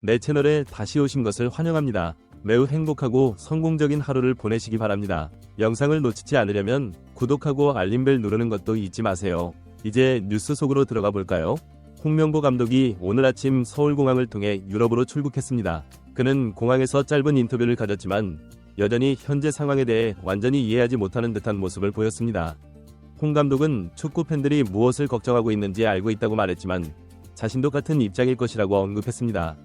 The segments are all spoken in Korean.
내 채널에 다시 오신 것을 환영합니다. 매우 행복하고 성공적인 하루를 보내시기 바랍니다. 영상을 놓치지 않으려면 구독하고 알림벨 누르는 것도 잊지 마세요. 이제 뉴스 속으로 들어가 볼까요? 홍명보 감독이 오늘 아침 서울공항을 통해 유럽으로 출국했습니다. 그는 공항에서 짧은 인터뷰를 가졌지만 여전히 현재 상황에 대해 완전히 이해하지 못하는 듯한 모습을 보였습니다. 홍 감독은 축구 팬들이 무엇을 걱정하고 있는지 알고 있다고 말했지만 자신도 같은 입장일 것이라고 언급했습니다.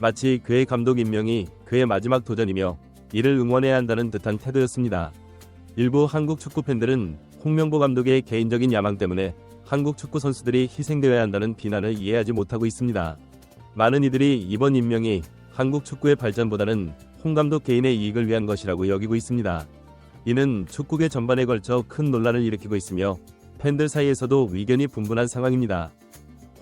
마치 그의 감독 임명이 그의 마지막 도전이며 이를 응원해야 한다는 듯한 태도였습니다. 일부 한국 축구 팬들은 홍명보 감독의 개인적인 야망 때문에 한국 축구 선수들이 희생되어야 한다는 비난을 이해하지 못하고 있습니다. 많은 이들이 이번 임명이 한국 축구의 발전보다는 홍 감독 개인의 이익을 위한 것이라고 여기고 있습니다. 이는 축구계 전반에 걸쳐 큰 논란을 일으키고 있으며 팬들 사이에서도 의견이 분분한 상황입니다.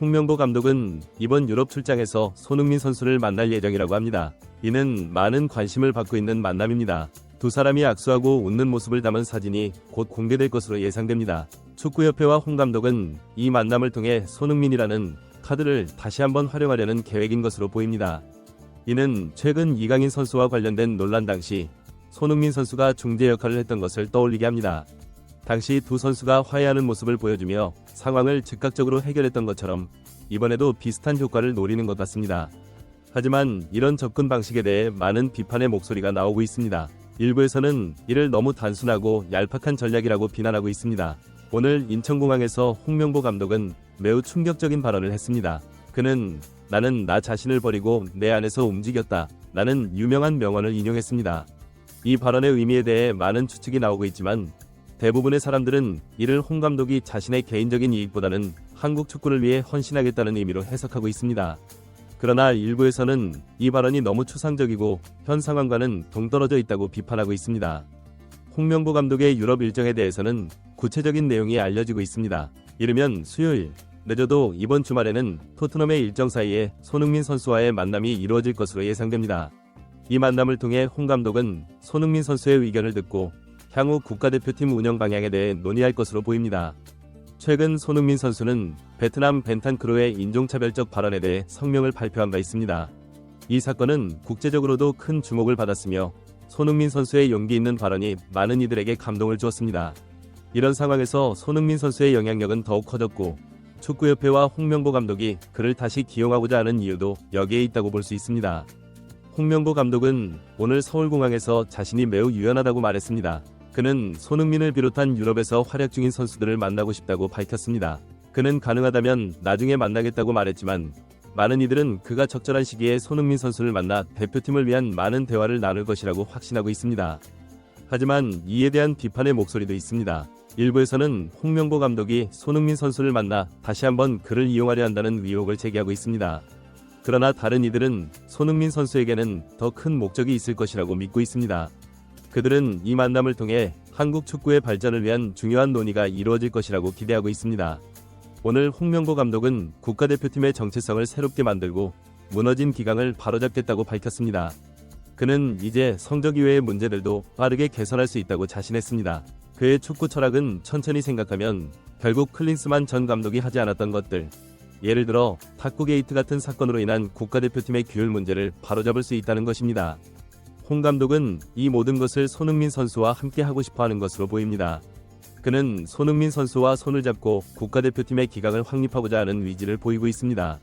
홍명보 감독은 이번 유럽 출장에서 손흥민 선수를 만날 예정이라고 합니다. 이는 많은 관심을 받고 있는 만남입니다. 두 사람이 악수하고 웃는 모습을 담은 사진이 곧 공개될 것으로 예상됩니다. 축구협회와 홍 감독은 이 만남을 통해 손흥민이라는 카드를 다시 한번 활용하려는 계획인 것으로 보입니다. 이는 최근 이강인 선수와 관련된 논란 당시 손흥민 선수가 중재 역할을 했던 것을 떠올리게 합니다. 당시 두 선수가 화해하는 모습을 보여주며 상황을 즉각적으로 해결했던 것처럼 이번에도 비슷한 효과를 노리는 것 같습니다. 하지만 이런 접근 방식에 대해 많은 비판의 목소리가 나오고 있습니다. 일부에서는 이를 너무 단순하고 얄팍한 전략이라고 비난하고 있습니다. 오늘 인천공항에서 홍명보 감독은 매우 충격적인 발언을 했습니다. 그는 나는 나 자신을 버리고 내 안에서 움직였다. 라는 유명한 명언을 인용했습니다. 이 발언의 의미에 대해 많은 추측이 나오고 있지만 대부분의 사람들은 이를 홍 감독이 자신의 개인적인 이익보다는 한국 축구를 위해 헌신하겠다는 의미로 해석하고 있습니다. 그러나 일부에서는 이 발언이 너무 추상적이고 현 상황과는 동떨어져 있다고 비판하고 있습니다. 홍명보 감독의 유럽 일정에 대해서는 구체적인 내용이 알려지고 있습니다. 이르면 수요일, 늦어도 이번 주말에는 토트넘의 일정 사이에 손흥민 선수와의 만남이 이루어질 것으로 예상됩니다. 이 만남을 통해 홍 감독은 손흥민 선수의 의견을 듣고 향후 국가대표팀 운영 방향에 대해 논의할 것으로 보입니다. 최근 손흥민 선수는 베트남 벤탄크루의 인종차별적 발언에 대해 성명을 발표한 바 있습니다. 이 사건은 국제적으로도 큰 주목을 받았으며 손흥민 선수의 용기 있는 발언이 많은 이들에게 감동을 주었습니다. 이런 상황에서 손흥민 선수의 영향력은 더욱 커졌고 축구협회와 홍명보 감독이 그를 다시 기용하고자 하는 이유도 여기에 있다고 볼 수 있습니다. 홍명보 감독은 오늘 서울공항에서 자신이 매우 유연하다고 말했습니다. 그는 손흥민을 비롯한 유럽에서 활약 중인 선수들을 만나고 싶다고 밝혔습니다. 그는 가능하다면 나중에 만나겠다고 말했지만 많은 이들은 그가 적절한 시기에 손흥민 선수를 만나 대표팀을 위한 많은 대화를 나눌 것이라고 확신하고 있습니다. 하지만 이에 대한 비판의 목소리도 있습니다. 일부에서는 홍명보 감독이 손흥민 선수를 만나 다시 한번 그를 이용하려 한다는 의혹을 제기하고 있습니다. 그러나 다른 이들은 손흥민 선수에게는 더 큰 목적이 있을 것이라고 믿고 있습니다. 그들은 이 만남을 통해 한국 축구의 발전을 위한 중요한 논의가 이루어질 것이라고 기대하고 있습니다. 오늘 홍명보 감독은 국가대표팀의 정체성을 새롭게 만들고 무너진 기강을 바로잡겠다고 밝혔습니다. 그는 이제 성적 이외의 문제들도 빠르게 개선할 수 있다고 자신했습니다. 그의 축구 철학은 천천히 생각하면 결국 클린스만 전 감독이 하지 않았던 것들, 예를 들어 탁구 게이트 같은 사건으로 인한 국가대표팀의 규율 문제를 바로잡을 수 있다는 것입니다. 홍 감독은 이 모든 것을 손흥민 선수와 함께 하고 싶어 하는 것으로 보입니다. 그는 손흥민 선수와 손을 잡고 국가대표팀의 기강을 확립하고자 하는 의지를 보이고 있습니다.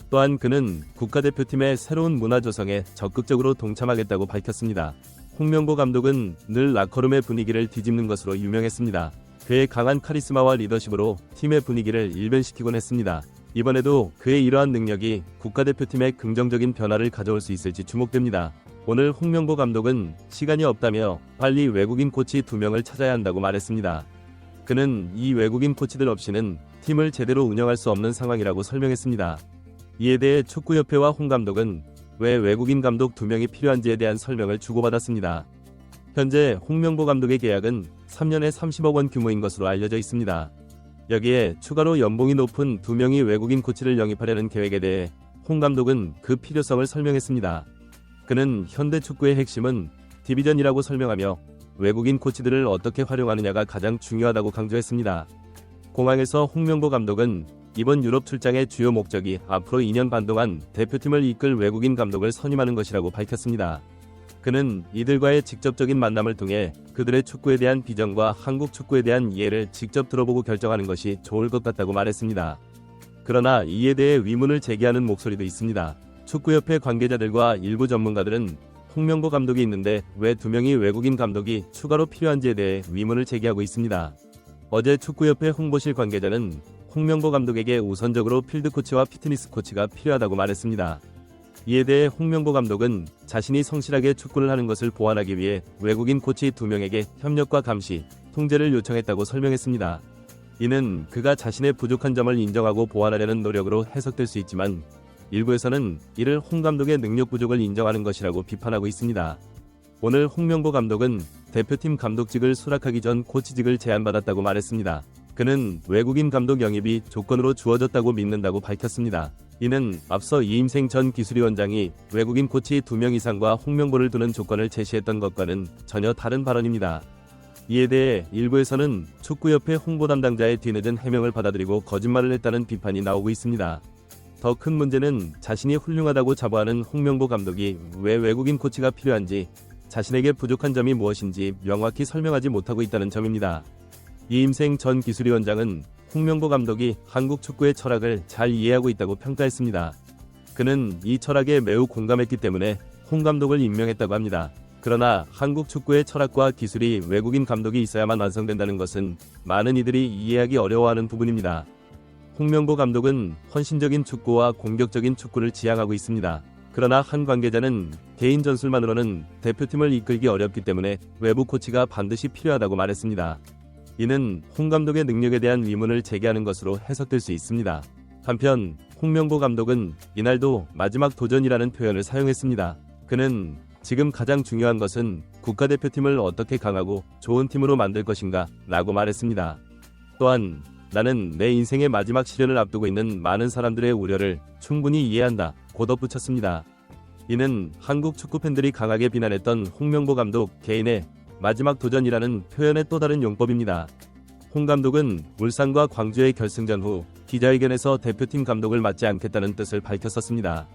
또한 그는 국가대표팀의 새로운 문화 조성에 적극적으로 동참하겠다고 밝혔습니다. 홍명보 감독은 늘 라커룸의 분위기를 뒤집는 것으로 유명했습니다. 그의 강한 카리스마와 리더십으로 팀의 분위기를 일변시키곤 했습니다. 이번에도 그의 이러한 능력이 국가대표팀에 긍정적인 변화를 가져올 수 있을지 주목됩니다. 오늘 홍명보 감독은 시간이 없다며 빨리 외국인 코치 2명을 찾아야 한다고 말했습니다. 그는 이 외국인 코치들 없이는 팀을 제대로 운영할 수 없는 상황이라고 설명했습니다. 이에 대해 축구협회와 홍 감독은 왜 외국인 감독 2명이 필요한지에 대한 설명을 주고받았습니다. 현재 홍명보 감독의 계약은 3년에 30억 원 규모인 것으로 알려져 있습니다. 여기에 추가로 연봉이 높은 2명의 외국인 코치를 영입하려는 계획에 대해 홍 감독은 그 필요성을 설명했습니다. 그는 현대 축구의 핵심은 디비전이라고 설명하며 외국인 코치들을 어떻게 활용하느냐가 가장 중요하다고 강조했습니다. 공항에서 홍명보 감독은 이번 유럽 출장의 주요 목적이 앞으로 2년 반 동안 대표팀을 이끌 외국인 감독을 선임하는 것이라고 밝혔습니다. 그는 이들과의 직접적인 만남을 통해 그들의 축구에 대한 비전과 한국 축구에 대한 이해를 직접 들어보고 결정하는 것이 좋을 것 같다고 말했습니다. 그러나 이에 대해 의문을 제기하는 목소리도 있습니다. 축구협회 관계자들과 일부 전문가들은 홍명보 감독이 있는데 왜 2명의 외국인 감독이 추가로 필요한지에 대해 의문을 제기하고 있습니다. 어제 축구협회 홍보실 관계자는 홍명보 감독에게 우선적으로 필드코치와 피트니스 코치가 필요하다고 말했습니다. 이에 대해 홍명보 감독은 자신이 성실하게 축구를 하는 것을 보완하기 위해 외국인 코치 2명에게 협력과 감시, 통제를 요청했다고 설명했습니다. 이는 그가 자신의 부족한 점을 인정하고 보완하려는 노력으로 해석될 수 있지만 일부에서는 이를 홍 감독의 능력 부족을 인정하는 것이라고 비판하고 있습니다. 오늘 홍명보 감독은 대표팀 감독직을 수락하기 전 코치직을 제안받았다고 말했습니다. 그는 외국인 감독 영입이 조건으로 주어졌다고 믿는다고 밝혔습니다. 이는 앞서 이임생 전 기술위원장이 외국인 코치 2명 이상과 홍명보를 두는 조건을 제시했던 것과는 전혀 다른 발언입니다. 이에 대해 일부에서는 축구협회 홍보 담당자의 뒤늦은 해명을 받아들이고 거짓말을 했다는 비판이 나오고 있습니다. 더 큰 문제는 자신이 훌륭하다고 자부하는 홍명보 감독이 왜 외국인 코치가 필요한지, 자신에게 부족한 점이 무엇인지 명확히 설명하지 못하고 있다는 점입니다. 이임생 전 기술위원장은 홍명보 감독이 한국 축구의 철학을 잘 이해하고 있다고 평가했습니다. 그는 이 철학에 매우 공감했기 때문에 홍 감독을 임명했다고 합니다. 그러나 한국 축구의 철학과 기술이 외국인 감독이 있어야만 완성된다는 것은 많은 이들이 이해하기 어려워하는 부분입니다. 홍명보 감독은 헌신적인 축구와 공격적인 축구를 지향하고 있습니다. 그러나 한 관계자는 개인 전술만으로는 대표팀을 이끌기 어렵기 때문에 외부 코치가 반드시 필요하다고 말했습니다. 이는 홍 감독의 능력에 대한 의문을 제기하는 것으로 해석될 수 있습니다. 한편 홍명보 감독은 이날도 마지막 도전이라는 표현을 사용했습니다. 그는 지금 가장 중요한 것은 국가대표팀을 어떻게 강하고 좋은 팀으로 만들 것인가 라고 말했습니다. 또한 나는 내 인생의 마지막 시련을 앞두고 있는 많은 사람들의 우려를 충분히 이해한다 고 덧붙였습니다. 이는 한국 축구팬들이 강하게 비난했던 홍명보 감독 개인의 마지막 도전이라는 표현의 또 다른 용법입니다. 홍 감독은 울산과 광주의 결승전 후 기자회견에서 대표팀 감독을 맡지 않겠다는 뜻을 밝혔었습니다.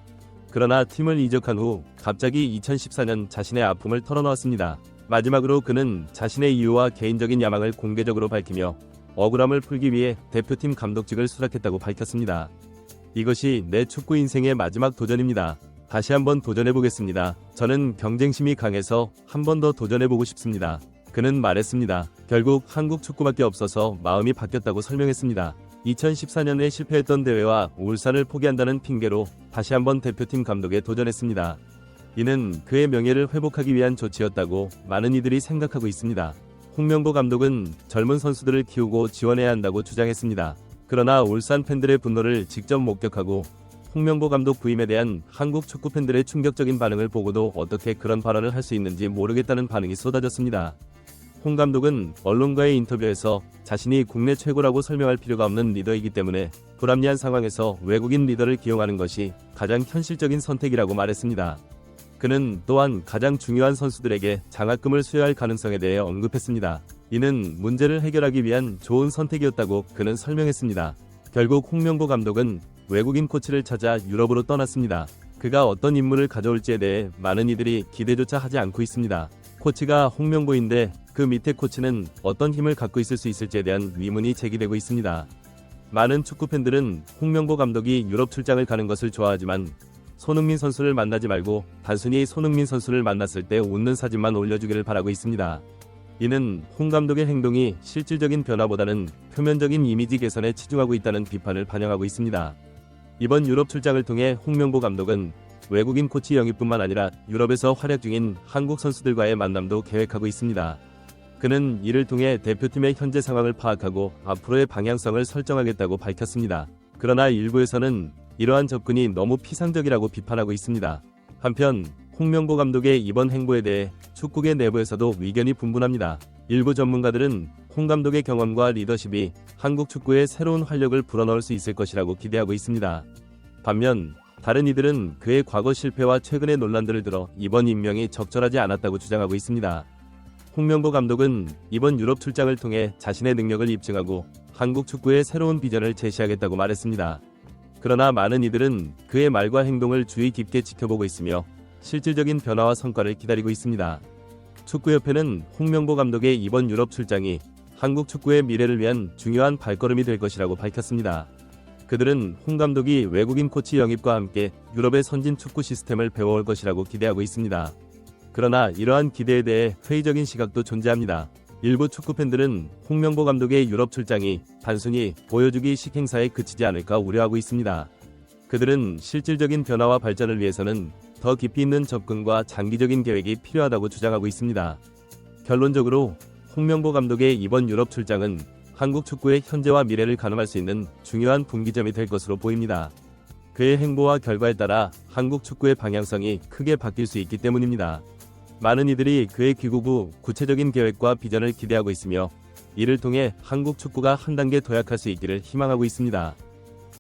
그러나 팀을 이적한 후 갑자기 2014년 자신의 아픔을 털어놓았습니다. 마지막으로 그는 자신의 이유와 개인적인 야망을 공개적으로 밝히며 억울함을 풀기 위해 대표팀 감독직을 수락했다고 밝혔습니다. 이것이 내 축구 인생의 마지막 도전입니다. 다시 한번 도전해보겠습니다. 저는 경쟁심이 강해서 한 번 더 도전해보고 싶습니다. 그는 말했습니다. 결국 한국 축구밖에 없어서 마음이 바뀌었다고 설명했습니다. 2014년에 실패했던 대회와 울산을 포기한다는 핑계로 다시 한번 대표팀 감독에 도전했습니다. 이는 그의 명예를 회복하기 위한 조치였다고 많은 이들이 생각하고 있습니다. 홍명보 감독은 젊은 선수들을 키우고 지원해야 한다고 주장했습니다. 그러나 울산 팬들의 분노를 직접 목격하고 홍명보 감독 부임에 대한 한국 축구 팬들의 충격적인 반응을 보고도 어떻게 그런 발언을 할 수 있는지 모르겠다는 반응이 쏟아졌습니다. 홍 감독은 언론과의 인터뷰에서 자신이 국내 최고라고 설명할 필요가 없는 리더이기 때문에 불합리한 상황에서 외국인 리더를 기용하는 것이 가장 현실적인 선택이라고 말했습니다. 그는 또한 가장 중요한 선수들에게 장학금을 수여할 가능성에 대해 언급했습니다. 이는 문제를 해결하기 위한 좋은 선택이었다고 그는 설명했습니다. 결국 홍명보 감독은 외국인 코치를 찾아 유럽으로 떠났습니다. 그가 어떤 인물을 가져올지에 대해 많은 이들이 기대조차 하지 않고 있습니다. 코치가 홍명보인데 그 밑에 코치는 어떤 힘을 갖고 있을 수 있을지에 대한 의문이 제기되고 있습니다. 많은 축구팬들은 홍명보 감독이 유럽 출장을 가는 것을 좋아하지만 손흥민 선수를 만나지 말고 단순히 손흥민 선수를 만났을 때 웃는 사진만 올려주기를 바라고 있습니다. 이는 홍 감독의 행동이 실질적인 변화보다는 표면적인 이미지 개선에 치중하고 있다는 비판을 반영하고 있습니다. 이번 유럽 출장을 통해 홍명보 감독은 외국인 코치 영입뿐만 아니라 유럽에서 활약 중인 한국 선수들과의 만남도 계획하고 있습니다. 그는 이를 통해 대표팀의 현재 상황을 파악하고 앞으로의 방향성을 설정하겠다고 밝혔습니다. 그러나 일부에서는 이러한 접근이 너무 피상적이라고 비판하고 있습니다. 한편 홍명보 감독의 이번 행보에 대해 축구계 내부에서도 의견이 분분합니다. 일부 전문가들은 홍 감독의 경험과 리더십이 한국 축구에 새로운 활력을 불어넣을 수 있을 것이라고 기대하고 있습니다. 반면 다른 이들은 그의 과거 실패와 최근의 논란들을 들어 이번 임명이 적절하지 않았다고 주장하고 있습니다. 홍명보 감독은 이번 유럽 출장을 통해 자신의 능력을 입증하고 한국 축구의 새로운 비전을 제시하겠다고 말했습니다. 그러나 많은 이들은 그의 말과 행동을 주의 깊게 지켜보고 있으며 실질적인 변화와 성과를 기다리고 있습니다. 축구협회는 홍명보 감독의 이번 유럽 출장이 한국 축구의 미래를 위한 중요한 발걸음이 될 것이라고 밝혔습니다. 그들은 홍 감독이 외국인 코치 영입과 함께 유럽의 선진 축구 시스템을 배워올 것이라고 기대하고 있습니다. 그러나 이러한 기대에 대해 회의적인 시각도 존재합니다. 일부 축구팬들은 홍명보 감독의 유럽 출장이 단순히 보여주기식 행사에 그치지 않을까 우려하고 있습니다. 그들은 실질적인 변화와 발전을 위해서는 더 깊이 있는 접근과 장기적인 계획이 필요하다고 주장하고 있습니다. 결론적으로 홍명보 감독의 이번 유럽 출장은 한국 축구의 현재와 미래를 가늠할 수 있는 중요한 분기점이 될 것으로 보입니다. 그의 행보와 결과에 따라 한국 축구의 방향성이 크게 바뀔 수 있기 때문입니다. 많은 이들이 그의 귀국 후 구체적인 계획과 비전을 기대하고 있으며 이를 통해 한국 축구가 한 단계 도약할 수 있기를 희망하고 있습니다.